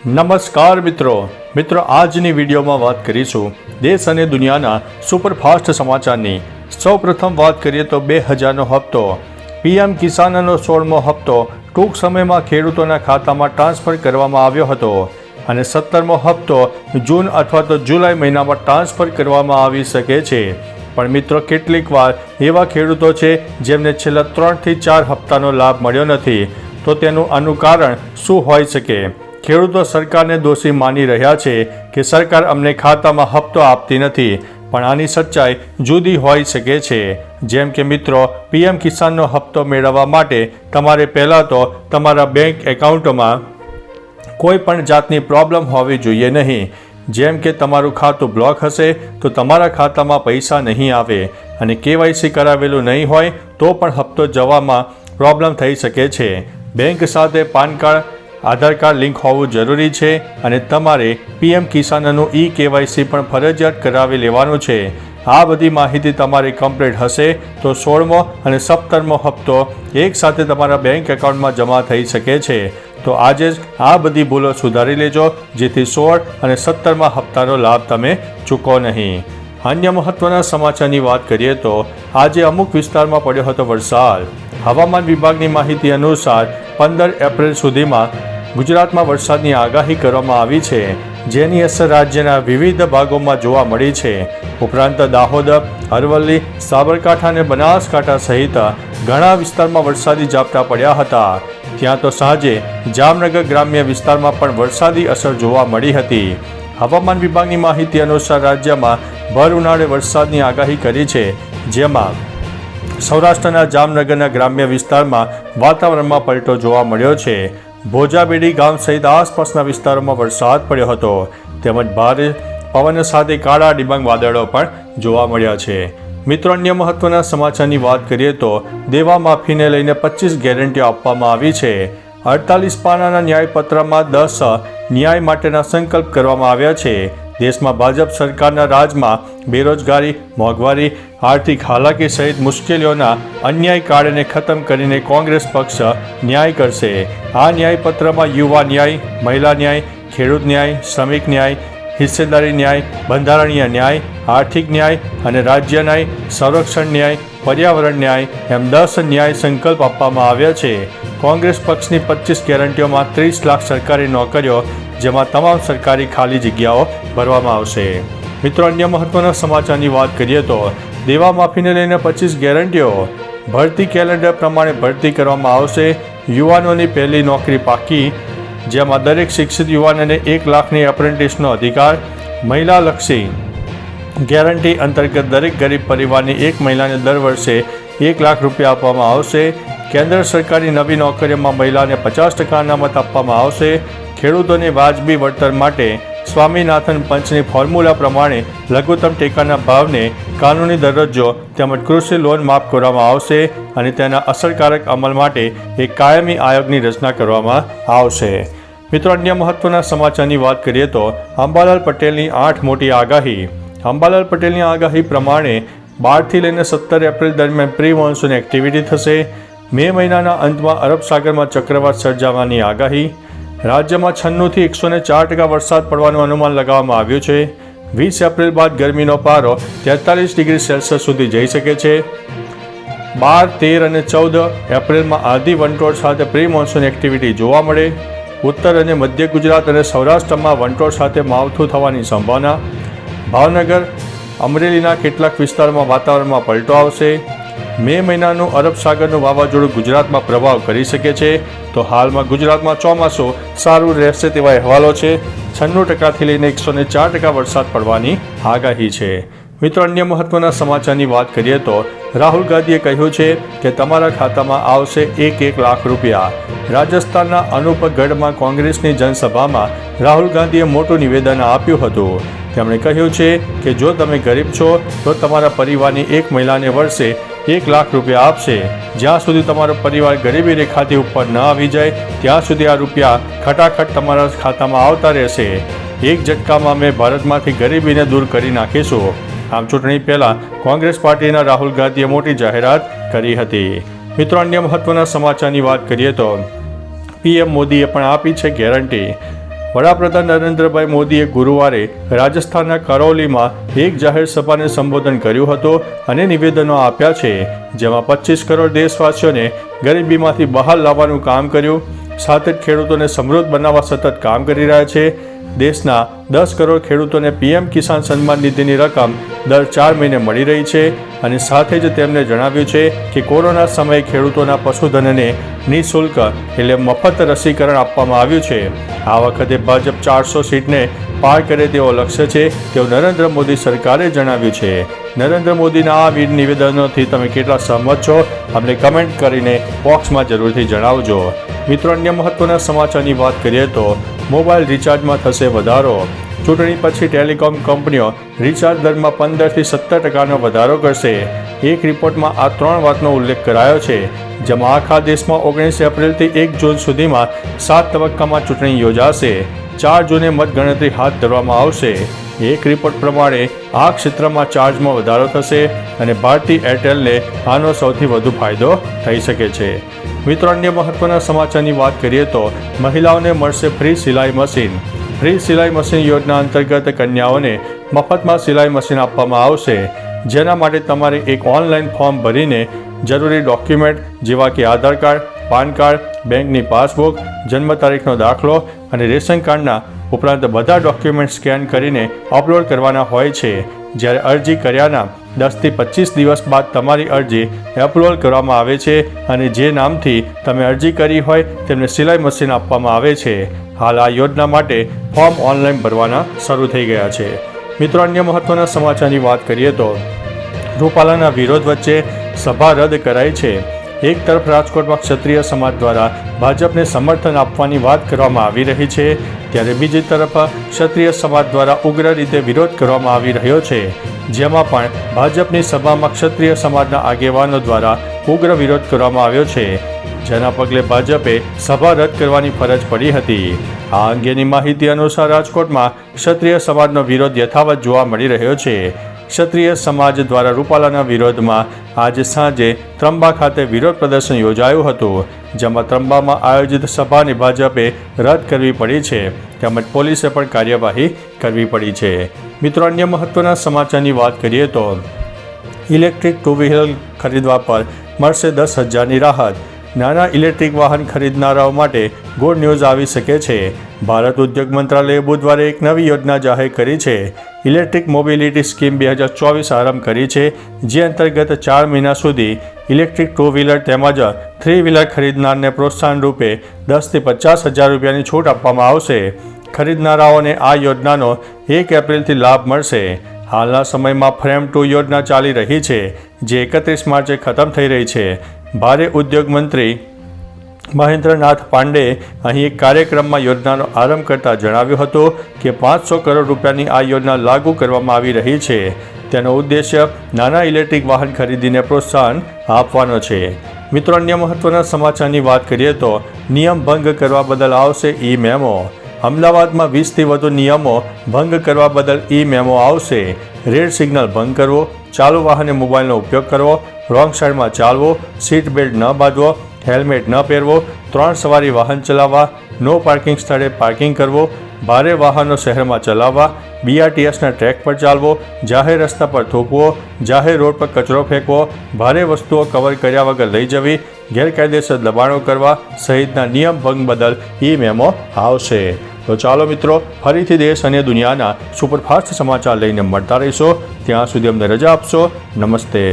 નમસ્કાર મિત્રો આજની વિડીયોમાં વાત કરીશું દેશ અને દુનિયાના સુપરફાસ્ટ સમાચારની। સૌપ્રથમ વાત કરીએ તો 2000નો હપ્તો પીએમ કિસાનનો 16મો હપ્તો ટૂંક સમયમાં ખેડૂતોના ખાતામાં ટ્રાન્સફર કરવામાં આવ્યો હતો અને 17મો હપ્તો જૂન અથવા તો જુલાઈ મહિનામાં ટ્રાન્સફર કરવામાં આવી શકે છે। પણ મિત્રો કેટલીક વાર એવા ખેડૂતો છે જેમને છેલ્લા 3 થી 4 હપ્તાનો લાભ મળ્યો નથી, તો તેનું આનું કારણ શું હોઈ શકે? ખેડૂતો સરકારને દોષી માની રહ્યા છે કે સરકાર અમને ખાતામાં હપ્તો આપતી નથી, પણ આની સચ્ચાઈ જુદી હોઈ શકે છે। જેમ કે મિત્રો, પીએમ કિસાનનો હપ્તો મેળવવા માટે તમારે પહેલાં તો તમારા બેંક એકાઉન્ટમાં કોઈ પણ જાતની પ્રોબ્લેમ હોવી જોઈએ નહીં। જેમ કે તમારું ખાતું બ્લોક હશે તો તમારા ખાતામાં પૈસા નહીં આવે, અને કેવાયસી કરાવેલું નહીં હોય તો પણ હપ્તો જવામાં પ્રોબ્લેમ થઈ શકે છે। બેંક સાથે પાન કાર્ડ, આધાર કાર્ડ લિંક હોવું જરૂરી છે અને તમારે પીએમ કિસાનનું કેવાયસી પણ ફરજિયાત કરાવી લેવાનું છે। આ બધી માહિતી તમારી કમ્પ્લીટ હશે તો 16મો અને 17મો હપ્તો એક સાથે તમારા બેંક એકાઉન્ટમાં જમા થઈ શકે છે। તો આજે જ આ બધી ભૂલો સુધારી લેજો, જેથી 16 અને 17મા હપ્તાનો લાભ તમે ચૂકો નહીં। અન્ય મહત્વના સમાચારની વાત કરીએ તો આજે અમુક વિસ્તારમાં પડ્યો હતો વરસાદ। હવામાન વિભાગની માહિતી અનુસાર 15 એપ્રિલ સુધીમાં ગુજરાતમાં વરસાદની આગાહી કરવામાં આવી છે, જેની અસર રાજ્યના વિવિધ ભાગોમાં જોવા મળી છે। ઉપરાંત દાહોદ, અરવલ્લી, સાબરકાંઠા અને બનાસકાંઠા સહિત ઘણા વિસ્તારમાં વરસાદી ઝાપટા પડ્યા હતા। ત્યાં તો સાંજે જામનગર ગ્રામ્ય વિસ્તારમાં પણ વરસાદી અસર જોવા મળી હતી। હવામાન વિભાગની માહિતી અનુસાર રાજ્યમાં ભર ઉનાળે વરસાદની આગાહી કરી છે, જેમાં સૌરાષ્ટ્રના જામનગરના ગ્રામ્ય વિસ્તારમાં વાતાવરણમાં પલટો જોવા મળ્યો છે। ભોજાબેડી ગામ સહિત આસપાસના વિસ્તારોમાં વરસાદ પડ્યો હતો, તેમજ ભારે પવન સાથે કાળા ડિબાંગ વાદળો પણ જોવા મળ્યા છે। મિત્રો, અન્ય મહત્વના સમાચારની વાત કરીએ તો દેવા માફીને લઈને 25 ગેરંટીઓ આપવામાં આવી છે। 48 પાનાના ન્યાયપત્રમાં 10 ન્યાય માટેના સંકલ્પ કરવામાં આવ્યા છે। દેશમાં ભાજપ સરકારના રાજમાં બેરોજગારી, મોંઘવારી, આર્થિક હાલાકી સહિત મુશ્કેલીઓના અન્યાય કાળને ખતમ કરીને કોંગ્રેસ પક્ષ ન્યાય કરશે। આ ન્યાયપત્રમાં યુવા ન્યાય, મહિલા ન્યાય, ખેડૂત ન્યાય, શ્રમિક ન્યાય, હિસ્સેદારી ન્યાય, બંધારણીય ન્યાય, આર્થિક ન્યાય અને રાજ્ય ન્યાય, સંરક્ષણ ન્યાય, પર્યાવરણ ન્યાય એમ 10 ન્યાય સંકલ્પ આપવામાં આવ્યા છે। કોંગ્રેસ પક્ષની 25 ગેરંટીઓમાં 30 લાખ સરકારી નોકરીઓ, જેમાં તમામ સરકારી ખાલી જગ્યાઓ ભરવામાં આવશે। મિત્રો, અન્ય મહત્વના સમાચારની વાત કરીએ તો દેવા માફીને લઈને 25 ગેરંટીઓ, ભરતી કેલેન્ડર પ્રમાણે ભરતી કરવામાં આવશે। યુવાનોની પહેલી નોકરી પાકી, જેમાં દરેક શિક્ષિત યુવાનને 1 લાખની એપ્રેન્ટિસનો અધિકાર। મહિલાલક્ષી ગેરંટી અંતર્ગત દરેક ગરીબ પરિવારની એક મહિલાને દર વર્ષે 1 લાખ રૂપિયા આપવામાં આવશે। કેન્દ્ર સરકારની નવી નોકરીઓમાં મહિલાને 50% અનામત આપવામાં આવશે। ખેડૂતોને વાજબી વળતર માટે સ્વામીનાથન પંચની ફોર્મ્યુલા પ્રમાણે લઘુત્તમ ટેકાના ભાવને કાનૂની દરજ્જો તેમજ કૃષિ લોન માફ કરવામાં આવશે અને તેના અસરકારક અમલ માટે એક કાયમી આયોગની રચના કરવામાં આવશે। મિત્રો, અન્ય મહત્વના સમાચારની વાત કરીએ તો અંબાલાલ પટેલની 8 મોટી આગાહી। અંબાલાલ પટેલની આગાહી પ્રમાણે 12 થી લઈને 17 એપ્રિલ દરમિયાન પ્રી મોન્સૂન એક્ટિવિટી થશે। મે મહિનાના અંતમાં અરબ સાગરમાં ચક્રવાત સર્જાવાની આગાહી। રાજ્યમાં 96 થી 104% વરસાદ પડવાનું અનુમાન લગાવવામાં આવ્યું છે। 20 એપ્રિલ બાદ ગરમીનો પારો 43 ડિગ્રી સેલ્સિયસ સુધી જઈ શકે છે। 12, 13 અને 14 એપ્રિલમાં આધી વંટોળ સાથે પ્રી મોન્સૂન એક્ટિવિટી જોવા મળે। ઉત્તર અને મધ્ય ગુજરાત અને સૌરાષ્ટ્રમાં વંટોળ સાથે માવઠું થવાની સંભાવના। ભાવનગર, અમરેલીના કેટલાક વિસ્તારોમાં વાતાવરણમાં પલટો આવશે। મે મહિનાનું અરબ સાગરનું વાવાઝોડું ગુજરાતમાં પ્રભાવ કરી શકે છે, તો હાલમાં ગુજરાતમાં ચોમાસું સારું રહેશે તેવા અહેવાલો છે। 96% લઈને 104% વરસાદ પડવાની આગાહી છે। મિત્રો, અન્ય મહત્વના સમાચારની વાત કરીએ તો રાહુલ ગાંધીએ કહ્યું છે કે તમારા ખાતામાં આવશે 1 લાખ રૂપિયા। રાજસ્થાનના અનુપગઢમાં કોંગ્રેસની જનસભામાં રાહુલ ગાંધીએ મોટું નિવેદન આપ્યું હતું। તેમણે કહ્યું છે કે જો તમે ગરીબ છો તો તમારા પરિવારની એક મહિલાને વર્ષે 1 લાખ રૂપિયા આપશે। જ્યાં સુધી તમારો પરિવાર ગરીબી રેખાથી ઉપર ન આવી જાય ત્યાં સુધી આ રૂપિયા ખટાખટ તમારા ખાતામાં આવતા રહેશે। એક ઝટકામાં અમે ભારતમાંથી ગરીબીને દૂર કરી નાખીશું। આમ ચૂંટણી પહેલાં કોંગ્રેસ પાર્ટીના રાહુલ ગાંધીએ મોટી જાહેરાત કરી હતી। મિત્રો, અન્ય મહત્વના સમાચારની વાત કરીએ તો પીએમ મોદીએ પણ આપી છે ગેરંટી। વડાપ્રધાન નરેન્દ્રભાઈ મોદીએ ગુરુવારે રાજસ્થાનના કરૌલીમાં એક જાહેર સભાને સંબોધન કર્યું હતું અને નિવેદનો આપ્યા છે, જેમાં 25 કરોડ દેશવાસીઓને ગરીબીમાંથી બહાર લાવવાનું કામ કર્યું. સાથે જ ખેડૂતોને સમૃદ્ધ બનાવવા સતત કામ કરી રહ્યા છે. દેશના 10 કરોડ ખેડૂતોને પીએમ કિસાન સન્માન નિધિની રકમ દર 4 મહિને મળી રહી છે અને સાથે જ તેમણે જણાવ્યું છે કે કોરોના સમયે ખેડૂતોના પશુધનને નિઃશુલ્ક એટલે મફત રસીકરણ આપવામાં આવ્યું છે. આ વખતે ભાજપ 400 સીટને પાર કરે તેવો લક્ષ્ય છે તેવું નરેન્દ્ર મોદી સરકારે જણાવ્યું છે. નરેન્દ્ર મોદીના આ વીર નિવેદનોથી તમે કેટલા સહમત છો અમને કમેન્ટ કરીને બોક્સમાં જરૂરથી જણાવજો. મિત્રો, અન્ય મહત્વના સમાચારની વાત કરીએ તો મોબાઈલ રિચાર્જમાં થશે વધારો. ચૂંટણી પછી ટેલિકોમ કંપનીઓ રિચાર્જ દરમાં 15% થી 17% વધારો કરશે. એક રિપોર્ટમાં આ 3 વાતનો ઉલ્લેખ કરાયો છે, જેમાં આખા દેશમાં 19 એપ્રિલથી 1 જૂન સુધીમાં 7 તબક્કામાં ચૂંટણી યોજાશે. 4 જૂને મતગણતરી હાથ ધરવામાં આવશે. એક રિપોર્ટ પ્રમાણે આ ક્ષેત્રમાં ચાર્જમાં વધારો થશે અને ભારતી એરટેલને આનો સૌથી વધુ ફાયદો થઈ શકે છે. મિત્રો, અન્ય મહત્વના સમાચારની વાત કરીએ તો મહિલાઓને મળશે ફ્રી સિલાઈ મશીન. ફ્રી સિલાઈ મશીન યોજના અંતર્ગત કન્યાઓને મફતમાં સિલાઈ મશીન આપવામાં આવશે, જેના માટે તમારે એક ઓનલાઈન ફોર્મ ભરીને જરૂરી ડોક્યુમેન્ટ જેવા કે આધાર કાર્ડ, પાન કાર્ડ, બેંકની પાસબુક, જન્મ તારીખનો દાખલો અને રેશન કાર્ડના ઉપરાંત બધા ડોક્યુમેન્ટ સ્કેન કરીને અપલોડ કરવાના હોય છે. જ્યારે અરજી કર્યાના 10 થી 25 દિવસ બાદ તમારી અરજી અપલોડ કરવામાં આવે છે અને જે નામથી તમે અરજી કરી હોય તેમને સિલાઈ મશીન આપવામાં આવે છે. હાલ આ યોજના માટે ફોર્મ ઓનલાઈન ભરવાના શરૂ થઈ ગયા છે. મિત્રો, અન્ય મહત્વના સમાચારની વાત કરીએ તો રૂપાલાના વિરોધ વચ્ચે સભા રદ કરાઈ છે. એક તરફ રાજકોટમાં ક્ષત્રિય સમાજ દ્વારા ભાજપને સમર્થન આપવાની વાત કરવામાં આવી રહી છે, ત્યારે બીજી તરફ ક્ષત્રિય સમાજ દ્વારા ઉગ્ર રીતે વિરોધ કરવામાં આવી રહ્યો છે, જેમાં પણ ભાજપની સભામાં ક્ષત્રિય સમાજના આગેવાનો દ્વારા ઉગ્ર વિરોધ કરવામાં આવ્યો છે, જેના પગલે ભાજપે સભા રદ કરવાની ફરજ પડી હતી. આ અંગેની માહિતી અનુસાર રાજકોટમાં ક્ષત્રિય સમાજનો વિરોધ યથાવત જોવા મળી રહ્યો છે. ક્ષત્રિય સમાજ દ્વારા રૂપાલાના વિરોધમાં આજે સાંજે ત્રંબા ખાતે વિરોધ પ્રદર્શન યોજાયું હતું, જેમાં ત્રંબામાં આયોજિત સભાને ભાજપે રદ કરવી પડી છે, તેમજ પોલીસે પણ કાર્યવાહી કરવી પડી છે. મિત્રો, અન્ય મહત્વના સમાચારની વાત કરીએ તો ઇલેક્ટ્રિક 2 વ્હીલર ખરીદવા પર મળશે 10,000ની રાહત. નાના ઇલેક્ટ્રિક વાહન ખરીદનારાઓ માટે ગુડ ન્યૂઝ આવી શકે છે. ભારત ઉદ્યોગ મંત્રાલયે બુધવારે એક નવી યોજના જાહેર કરી છે. ઇલેક્ટ્રિક મોબિલિટી સ્કીમ 2024 આરંભ કરી છે, જે અંતર્ગત 4 મહિના સુધી ઇલેક્ટ્રિક 2 વ્હીલર તેમજ 3 વ્હીલર ખરીદનારને પ્રોત્સાહન રૂપે 10 થી 50,000 રૂપિયાની છૂટ આપવામાં આવશે. ખરીદનારાઓને આ યોજનાનો 1 એપ્રિલથી લાભ મળશે. હાલના સમયમાં ફ્રેમ 2 યોજના ચાલી રહી છે, જે 31 માર્ચે ખતમ થઈ રહી છે. ભારે ઉદ્યોગ મંત્રી મહેન્દ્રનાથ પાંડેએ અહીં એક કાર્યક્રમમાં યોજનાનો આરંભ કરતા જણાવ્યું હતું કે 500 કરોડ રૂપિયાની આ યોજના લાગુ કરવામાં આવી રહી છે. તેનો ઉદ્દેશ્ય નાના ઇલેક્ટ્રિક વાહન ખરીદીને પ્રોત્સાહન આપવાનો છે. મિત્રો, અન્ય મહત્વના સમાચારની વાત કરીએ તો નિયમ ભંગ કરવા બદલ આવશે ઈ મેમો. અમદાવાદમાં 20થી વધુ નિયમો ભંગ કરવા બદલ ઈ મેમો આવશે. રેડ સિગ્નલ ભંગ કરવો, ચાલુ વાહને મોબાઈલનો ઉપયોગ કરવો, રોંગ સાઈડમાં ચાલવો, સીટ બેલ્ટ ન બાંધવો, હેલ્મેટ ન પહેરવો, 3 સવારી વાહન ચલાવવા, નો પાર્કિંગ સ્થળે પાર્કિંગ કરવો, ભારે વાહનો શહેરમાં ચલાવવા, BRTSના ટ્રેક પર ચાલવો, જાહેર રસ્તા પર થૂકવો, જાહેર રોડ પર કચરો ફેંકવો, ભારે વસ્તુઓ કવર કર્યા વગર લઈ જવી, ગેરકાયદેસર દબાણો કરવા સહિતના નિયમ ભંગ બદલ ઈ મેમો આવશે. તો ચાલો મિત્રો, ફરીથી દેશ અને દુનિયાના સુપરફાસ્ટ સમાચાર લઈને મળતા રહીશો. ત્યાં સુધી અમને રજા આપશો. નમસ્તે.